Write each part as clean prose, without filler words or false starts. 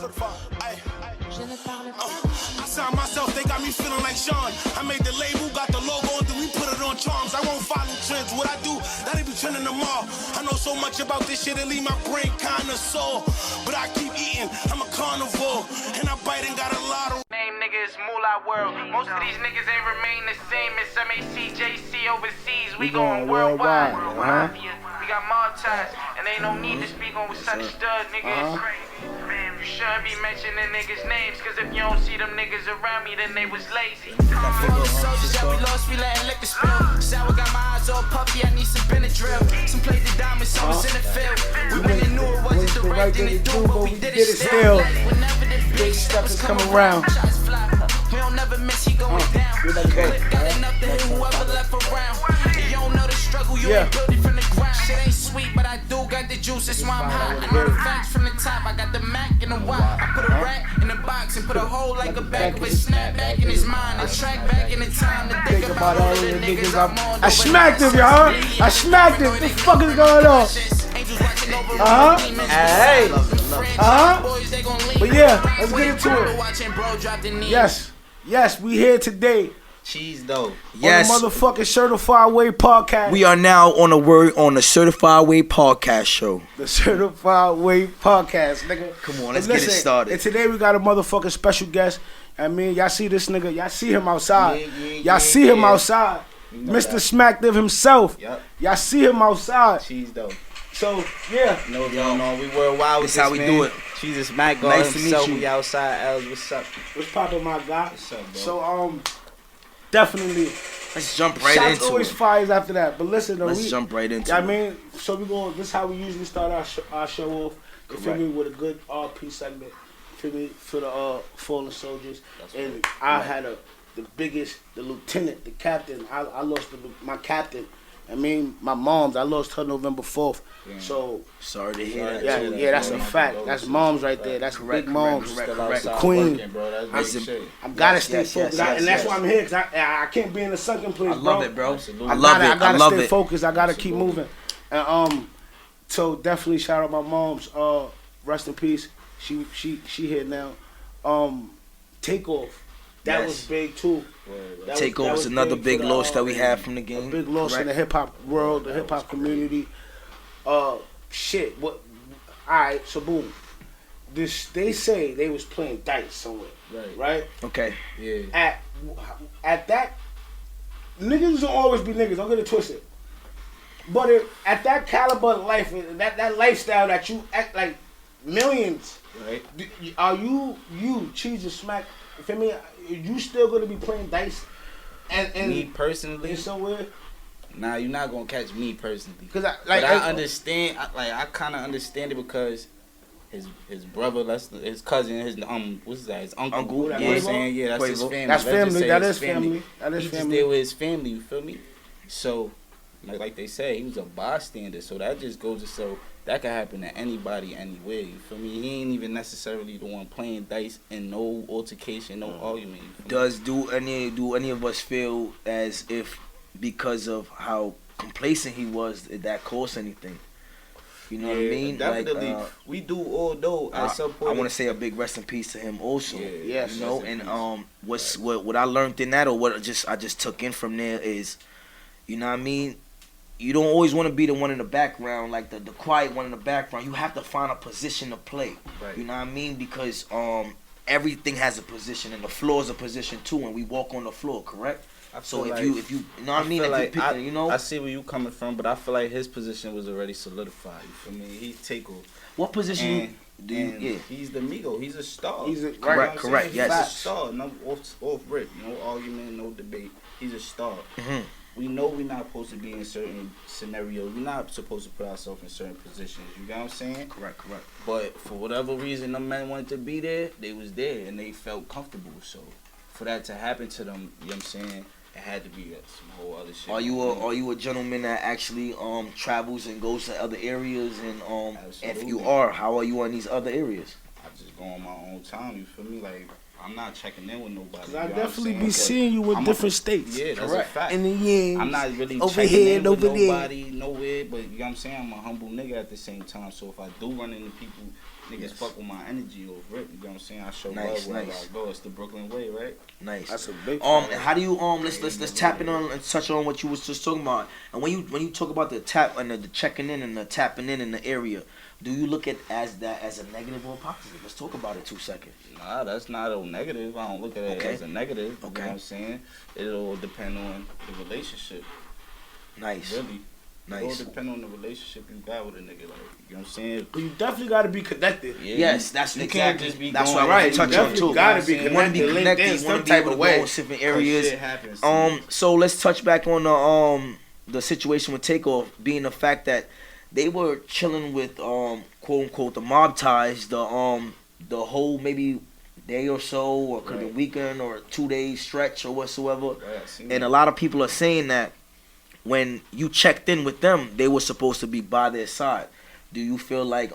I signed myself, they got me feeling like Sean. I made the label, got the logo, and then we put it on charms. I won't follow trends. What I do, that be trending them all. I know so much about this shit, it leave my brain kinda sore. But I keep eating, I'm a carnivore. And I bite and got a lot of name niggas, Moolah World. Most of these niggas ain't remain the same as MACJC overseas. We going worldwide. We got mob ties, and ain't no need to speak on what's understood, niggas. Man, you shouldn't be mentioning niggas' names, cause if you don't see them niggas around me, then they was lazy. Soldiers that we lost, we letting liquor spill. Sour got my eyes all puffy, I need some Benadryl. Some played the diamonds, some was in the field. We really knew it wasn't the right thing to do, but we did it still. Whenever the big stuff is coming around, we don't never miss, he going down. Clip got enough to hit whoever left around. You don't know the struggle, you ain't built it from the ground. Shit ain't sweet, but I do got the juice, that's why I'm hot. I know the facts from the top, I got the Mac and the Y. I put a rat in the box and put a hole like a bag of a snap back in his mind. And track back in the time to think about all of the niggas I'm on. I Shmactive, y'all. I Shmactive. What the fuck is going on? Hey. But yeah, let's get into it. Yes, we here today. Cheese though. Yes. On the motherfucking Certified Way podcast. We are now on the Certified Way podcast show. The Certified Way podcast, nigga. Come on, let's get it started. And today we got a motherfucking special guest. I mean, y'all see this nigga. Y'all see him outside. Y'all see him outside. Mr. Shmactive himself. Yep. Y'all see him outside. Cheese though. So, yeah. No, we worldwide with this, how we do it. Jesus, Mac God Nice to himself. meet you. We outside. Els, what's up? What's poppin', my guy? What's up, bro? So, definitely. Let's jump right Shots into always it. fires after that. But listen, though. Let's jump right into it. I mean, so we go. This is how we usually start our show off. You feel me? With a good RP segment. Feel me? For the fallen soldiers. And I had the biggest, the lieutenant, the captain. I lost my captain. I mean, my mom's. I lost her November 4th. Yeah. So sorry to hear that. Yeah, that's a fact. That's moms right there. That's big moms. Correct. Queen. Working, I gotta stay focused, and that's why I'm here. Cause I can't be in a sunken place, bro. I love it, bro. Absolutely. I gotta stay focused. I gotta keep moving. And so definitely shout out my moms. Rest in peace. She here now. TakeOff. That was big too. TakeOff was another big loss that we had from the game. A big loss in the hip hop world, the hip hop community. Shit. What? All right. So boom. They say they was playing dice somewhere. Right. Okay. Yeah. At that, niggas don't always be niggas. Don't get it twisted. But at that caliber of life, that lifestyle that you act like millions. Right. Are you Cheesus, Smack? You feel me? You still gonna be playing dice? And me personally, in somewhere? Nah, you're not gonna catch me personally. Cause I understand. I kind of understand it because his brother, his cousin, what's that? His uncle. You know what I'm saying? Yeah, that's his family. That's family. That is family. He just there with his family. You feel me? So, like they say, he was a bystander. So that just goes to show that could happen to anybody, anywhere. You feel me? He ain't even necessarily the one playing dice and no altercation, no argument. Do any of us feel as if because of how complacent he was that caused anything? You know what I mean? Definitely. Like, we do, although at some point. I want to say a big rest in peace to him also. Yes. You know, and what I learned in that, or what I just took in from there is, you know what I mean? You don't always want to be the one in the background, like the quiet one in the background. You have to find a position to play. Right. You know what I mean? Because everything has a position, and the floor is a position too, and we walk on the floor, correct? So if you know what I mean? I see where you coming from, but I feel like his position was already solidified. You feel me? He's TakeOff. What position do you? He's the Migo. He's a star. Correct. Yes. He's a star. No off rip. No argument. No debate. He's a star. Mm-hmm. We know we're not supposed to be in certain scenarios. We're not supposed to put ourselves in certain positions. You get what I'm saying? Correct. But for whatever reason, the men wanted to be there. They was there and they felt comfortable. So for that to happen to them, you know what I'm saying? It had to be some whole other shit. Are you a gentleman that actually travels and goes to other areas, and if you are, how are you on these other areas? I just go on my own time. You feel me? Like, I'm not checking in with nobody. I definitely be seeing you in different states. Yeah, that's a fact. In the years. I'm not really over checking here, in with over nobody, nowhere. But you know what I'm saying? I'm a humble nigga at the same time. So if I do run into people Niggas fuck with my energy or rip. You know what I'm saying? I show Nice, love wherever nice. I go. It's the Brooklyn way, right? Nice. That's a big. And how do you let's tap in on and touch on what you was just talking about. And when you talk about the tap and the checking in and the tapping in the area, do you look at that as a negative or a positive? Let's talk about it 2 seconds. Nah, that's not a negative. I don't look at it as a negative. You know what I'm saying? It'll depend on the relationship. Nice. Really. Nice. It'll depend on the relationship you got with a nigga. Like, you know what I'm saying? But you definitely got to be connected. Yeah, Yes, that's you exactly. can't just be That's going what I right. want to You touch on definitely too. gotta be You want to be connected, connected. linked in You want some to be able type to of go way. in different areas. Shit happens. So let's touch back on the situation with TakeOff being the fact that they were chilling with quote unquote the mob ties the whole maybe day or so or could be weekend or 2 days stretch or whatsoever. And a lot of people are saying that when you checked in with them, they were supposed to be by their side. Do you feel like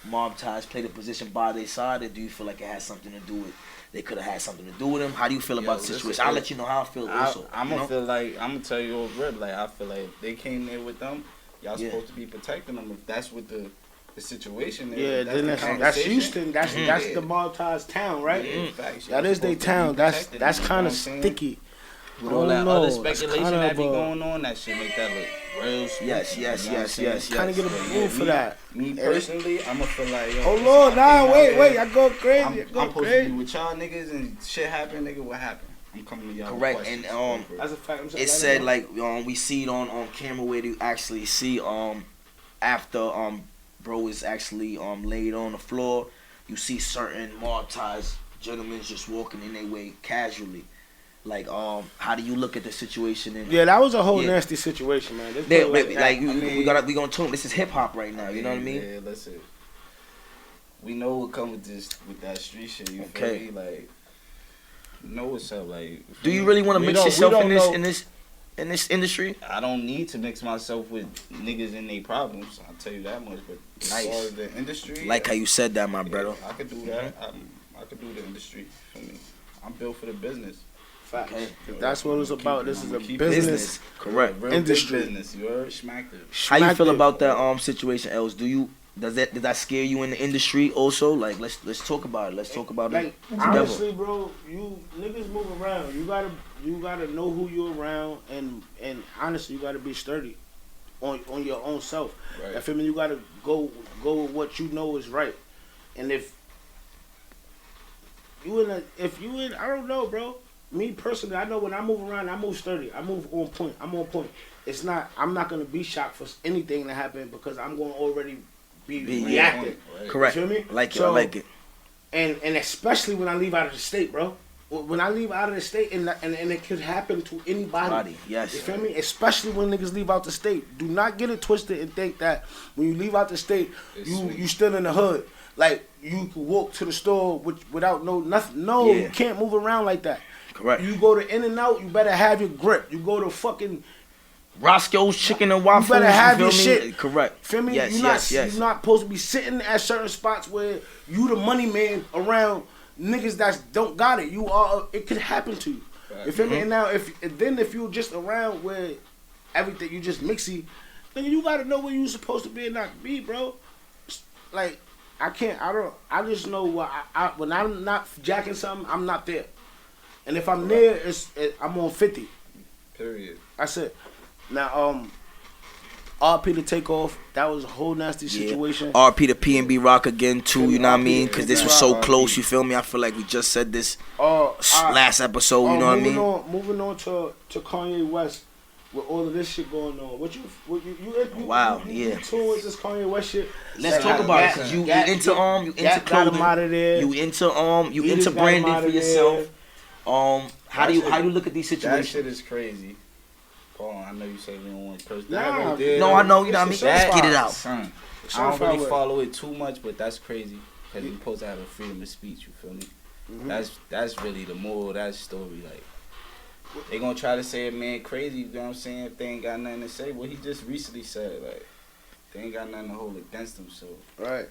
mob ties played a position by their side, or do you feel like it has something to do with they could have had something to do with them? How do you feel about the situation? I'll let you know how I feel also. I'm gonna feel like I'm gonna tell you over rip. Like I feel like if they came there with them, y'all supposed to be protecting them. If that's what the situation is. Yeah, that's then the that's conversation. Houston. That's the Maltese town, right? Yeah, facts. That is their town. That's kind of sticky. With all that know. other That's speculation kind that of be a- going on, that shit make that look real smooth. Yes. Kind of get a boo for that. Me personally, I'ma feel like, yo, Oh listen, Lord, I nah, came out wait, here, I go crazy. I'm I go supposed to be crazy. with y'all niggas and shit happen, nigga. What happened? I'm coming to y'all. with Correct, questions. and That's a fact. I'm sorry, it said like we see it on camera where you actually see after bro is actually laid on the floor, you see certain mob ties gentlemen just walking in their way casually. Like how do you look at the situation? Yeah, that was a whole nasty situation, man. We gonna talk. This is hip hop right now. You know what I mean? Yeah, listen. We know what comes with that street shit. You feel me? Like, you know what's up. Like, do you really want to mix yourself in this industry? I don't need to mix myself with niggas and their problems. I'll tell you that much. But as far as the industry, like how you said that, my brother. I could do that. I could do the industry. For me, I'm built for the business. Okay. That's what it's about. This is a business. Correct. Real Industry. business. You heard? Shmactive. How you feel about that situation, Els? Does that scare you in the industry also? Like let's talk about it. Let's talk about like, it. Honestly, bro, you niggas move around. You gotta know who you're around, and honestly, you gotta be sturdy on your own self. Right. I feel me. You gotta go with what you know is right, and if you in I don't know, bro. Me personally, I know when I move around, I move sturdy. I move on point. I'm on point. I'm not gonna be shocked for anything to happen because I'm gonna already be reacting. Right. Correct. You feel me? I like it. And especially when I leave out of the state, bro. When I leave out of the state, and it could happen to anybody. Yes. You feel me? Especially when niggas leave out the state. Do not get it twisted and think that when you leave out the state, you still in the hood. Like you can walk to the store without nothing. No, you can't move around like that. Correct. You go to In-N-Out, you better have your grip. You go to fucking Roscoe's Chicken and Waffles. you better have your me? shit. Correct. Feel me? Yes, You're not supposed to be sitting at certain spots where you the money man around niggas that don't got it. It could happen to you. Right. You feel me? And now if you're just around where everything you just mixy, then you gotta know where you supposed to be and not be, bro. Like I just know when I'm not jacking something, I'm not there. And if I'm there, I'm on 50. Period. That's it. Now, RP to TakeOff. That was a whole nasty situation. RP to PNB Rock again too. You know what I mean? Because this was so close. You feel me? I feel like we just said this last episode. You know what I mean? Moving on to Kanye West with all of this shit going on. You tune with this Kanye West shit? Let's talk about it. You into clothing. Him out of there. You into branding for yourself. How do you look at these situations? That shit is crazy. Paul, I know you say we don't want personal. No, I know. You know what I mean? Get it out. Son, I don't really follow it too much, but that's crazy. Because you're supposed to have a freedom of speech, you feel me? Mm-hmm. That's really the moral of that story. Like, they gonna try to say a man crazy, you know what I'm saying? If they ain't got nothing to say. Well, he just recently said, like, they ain't got nothing to hold against him, so. Right.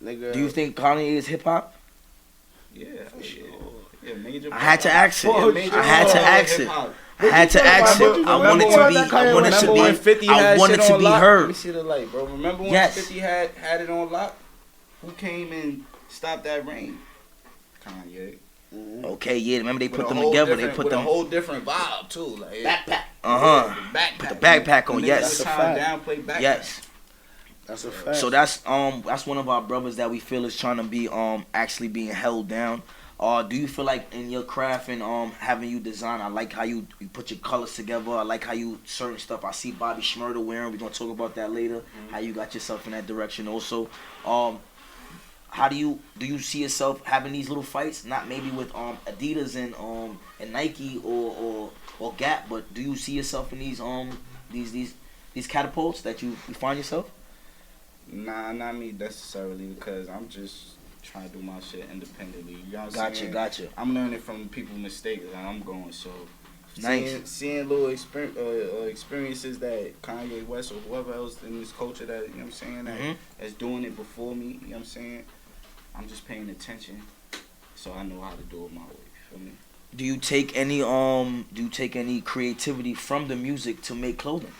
Nigga. Do you think Kanye is hip hop? Yeah, for sure. Yeah, major. I had to ask it. I had to ask it. I wanted to be heard. Let me see the light, bro. Remember when 50 had it on lock? Who came and stopped that rain? Kanye. Okay, yeah. Remember they With put a them whole together. They different- put with them a whole different vibe too. Like Backpack. backpack. Put the backpack on. Niggas Yes. was That's a trying to fact. downplay backpack. Yes. That's a fact. So that's one of our brothers that we feel is trying to be actually being held down. Do you feel like in your craft and having you design, I like how you put your colors together. I like how you certain stuff. I see Bobby Shmurda wearing. We're gonna talk about that later. How you got yourself in that direction also. How do you see yourself having these little fights? Not maybe with Adidas and Nike or Gap, but do you see yourself in these catapults that you find yourself? Nah, not me necessarily because I'm just trying to do my shit independently. You know what I'm saying? Gotcha. I'm learning from people's mistakes and I'm going so. Nice. Seeing little experiences that Kanye West or whoever else in this culture that, you know what I'm saying, that's doing it before me, you know what I'm saying? I'm just paying attention so I know how to do it my way. You feel me? Do you take any creativity from the music to make clothing?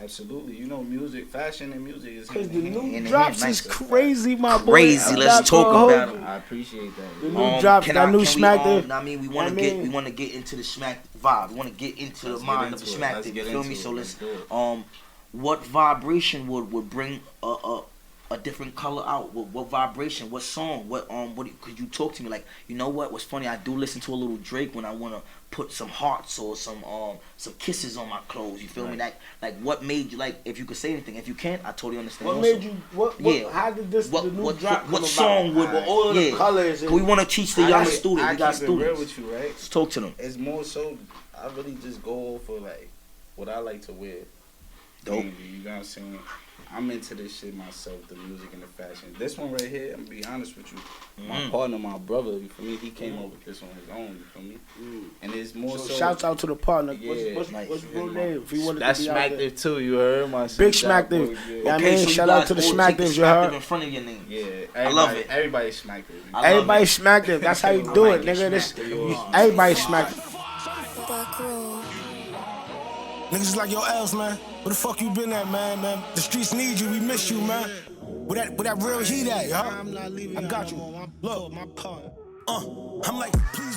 Absolutely. You know, fashion and music is Because the new hand drops in is hand. crazy, my boy. Crazy. I'm Let's not talk gonna about hold it. you. I appreciate that. The new drops, that new Shmactive. I mean, we want to get into the Shmack vibe. We want to get into the mind of the Shmactive. You feel me? So let's what vibration would bring a different color out? What vibration? What song? What could you talk to me? Like, you know what's funny? I do listen to a little Drake when I want to put some hearts or some kisses on my clothes. You feel me? Like what made you, like, if you could say anything? If you can't, I totally understand. What also. made you? How did the new drop come what song about? would All of the colors. We want to teach the young students. I We got keep it real students. with you, right? Let's talk to them. It's more so I really just go for like what I like to wear. Dope. Mainly, you know what I'm saying? I'm into this shit myself, the music and the fashion. This one right here, I'm gonna be honest with you. My partner, my brother, you feel me? He came up with this on his own, you feel me? And it's more so. Shouts out to the partner. Yeah, What's your name? If you wanted that's to be out there. Shmactive too, you heard my Big Shmactive. Yeah, I mean, so you shout out guys to the all take Shmactives, you heard? in front of your name. Yeah, I love it. Everybody's Shmactive. Everybody Shmactive. That's how you do it, nigga. Everybody Shmactive. Niggas is like, yo, Els, man. Where the fuck you been at, man? The streets need you. We miss you, man. Where that real heat at, y'all? I got you. Look, I'm like, please.